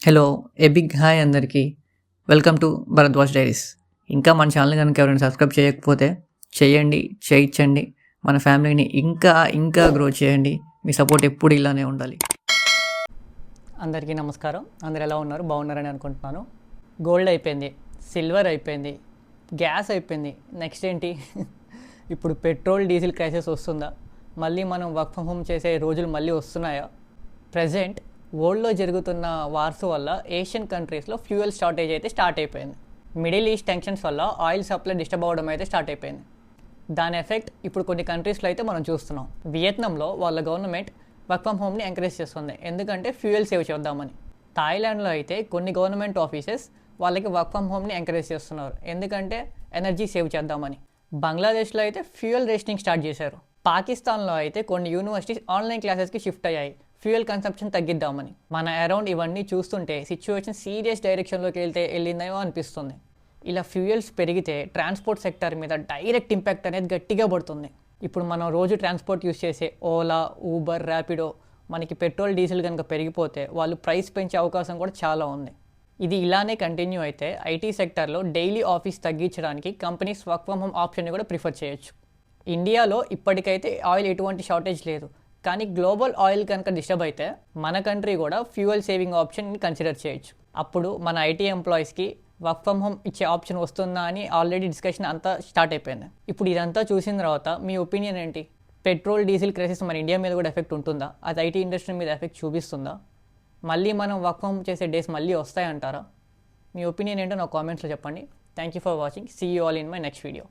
Hello! A big hi అందరికీ. Welcome to Bharadwaj diaries. ఇంకా మన ఛానల్‌ని గనుక ఎవరైనా సబ్స్క్రైబ్ చేయకపోతే చేయండి, చేయించండి. మన ఫ్యామిలీని ఇంకా గ్రో చేయండి. మీ సపోర్ట్ ఎప్పుడు ఇలానే ఉండాలి. అందరికీ నమస్కారం. అందరు ఎలా ఉన్నారు? బాగున్నారని అనుకుంటున్నాను. గోల్డ్ అయిపోయింది, సిల్వర్ అయిపోయింది, గ్యాస్ అయిపోయింది. నెక్స్ట్ ఏంటి? ఇప్పుడు పెట్రోల్, డీజిల్ క్రైసిస్ వస్తుందా? మళ్ళీ మనం వర్క్ ఫ్రమ్ హోమ్ చేసే రోజులు మళ్ళీ వస్తున్నాయా? ప్రజెంట్ వరల్డ్లో జరుగుతున్న వార్స్ వల్ల ఏషియన్ కంట్రీస్లో ఫ్యూయల్ షార్టేజ్ అయితే స్టార్ట్ అయిపోయింది. మిడిల్ ఈస్ట్ టెన్షన్స్ వల్ల ఆయిల్ సప్లై డిస్టర్బ్ అవ్వడం అయితే స్టార్ట్ అయిపోయింది. దాని ఎఫెక్ట్ ఇప్పుడు కొన్ని కంట్రీస్లో అయితే మనం చూస్తున్నాం. వియత్నాంలో వాళ్ళ గవర్నమెంట్ వర్క్ ఫ్రమ్ హోమ్ని ఎంకరేజ్ చేస్తుంది, ఎందుకంటే ఫ్యూయల్ సేవ్ చేద్దామని. థాయిలాండ్లో అయితే కొన్ని గవర్నమెంట్ ఆఫీసెస్ వాళ్ళకి వర్క్ ఫ్రమ్ హోమ్ని ఎంకరేజ్ చేస్తున్నారు, ఎందుకంటే ఎనర్జీ సేవ్ చేద్దామని. బంగ్లాదేశ్లో అయితే ఫ్యూయల్ రేషనింగ్ స్టార్ట్ చేశారు. పాకిస్తాన్లో అయితే కొన్ని యూనివర్సిటీస్ ఆన్లైన్ క్లాసెస్కి షిఫ్ట్ అయ్యాయి, ఫ్యూయల్ కన్సంప్షన్ తగ్గిద్దామని. మన అరౌండ్ ఇవన్నీ చూస్తుంటే సిచ్యువేషన్ సీరియస్ డైరెక్షన్లోకి వెళ్ళిందేమో అనిపిస్తుంది. ఇలా ఫ్యూయల్స్ పెరిగితే ట్రాన్స్పోర్ట్ సెక్టర్ మీద డైరెక్ట్ ఇంపాక్ట్ అనేది గట్టిగా పడుతుంది. ఇప్పుడు మనం రోజు ట్రాన్స్పోర్ట్ యూస్ చేసే ఓలా, ఊబర్, ర్యాపిడో మనకి పెట్రోల్, డీజిల్ కనుక పెరిగిపోతే వాళ్ళు ప్రైస్ పెంచే అవకాశం కూడా చాలా ఉంది. ఇది ఇలానే కంటిన్యూ అయితే ఐటీ సెక్టర్లో డైలీ ఆఫీస్ తగ్గించడానికి కంపెనీస్ వర్క్ ఫ్రమ్ హోమ్ ఆప్షన్ని కూడా ప్రిఫర్ చేయొచ్చు. ఇండియాలో ఇప్పటికైతే ఆయిల్ ఎటువంటి షార్టేజ్ లేదు, కానీ గ్లోబల్ ఆయిల్ కనుక డిస్టర్బ్ అయితే మన కంట్రీ కూడా ఫ్యూయల్ సేవింగ్ ఆప్షన్ని కన్సిడర్ చేయొచ్చు. అప్పుడు మన ఐటీ ఎంప్లాయీస్కి వర్క్ ఫ్రమ్ హోమ్ ఇచ్చే ఆప్షన్ వస్తుందా అని ఆల్రెడీ డిస్కషన్ అంతా స్టార్ట్ అయిపోయింది. ఇప్పుడు ఇదంతా చూసిన తర్వాత మీ ఒపీనియన్ ఏంటి? పెట్రోల్, డీజిల్ క్రైసిస్ మన ఇండియా మీద కూడా ఎఫెక్ట్ ఉంటుందా? అది ఐటీ ఇండస్ట్రీ మీద ఎఫెక్ట్ చూపిస్తుందా? మళ్ళీ మనం వర్క్ ఫ్రమ్ హోమ్ చేసే డేస్ మళ్ళీ వస్తాయంటారా? మీ ఒపీనియన్ ఏంటో నా కామెంట్స్లో చెప్పండి. Thank you for watching. See you all in my next video.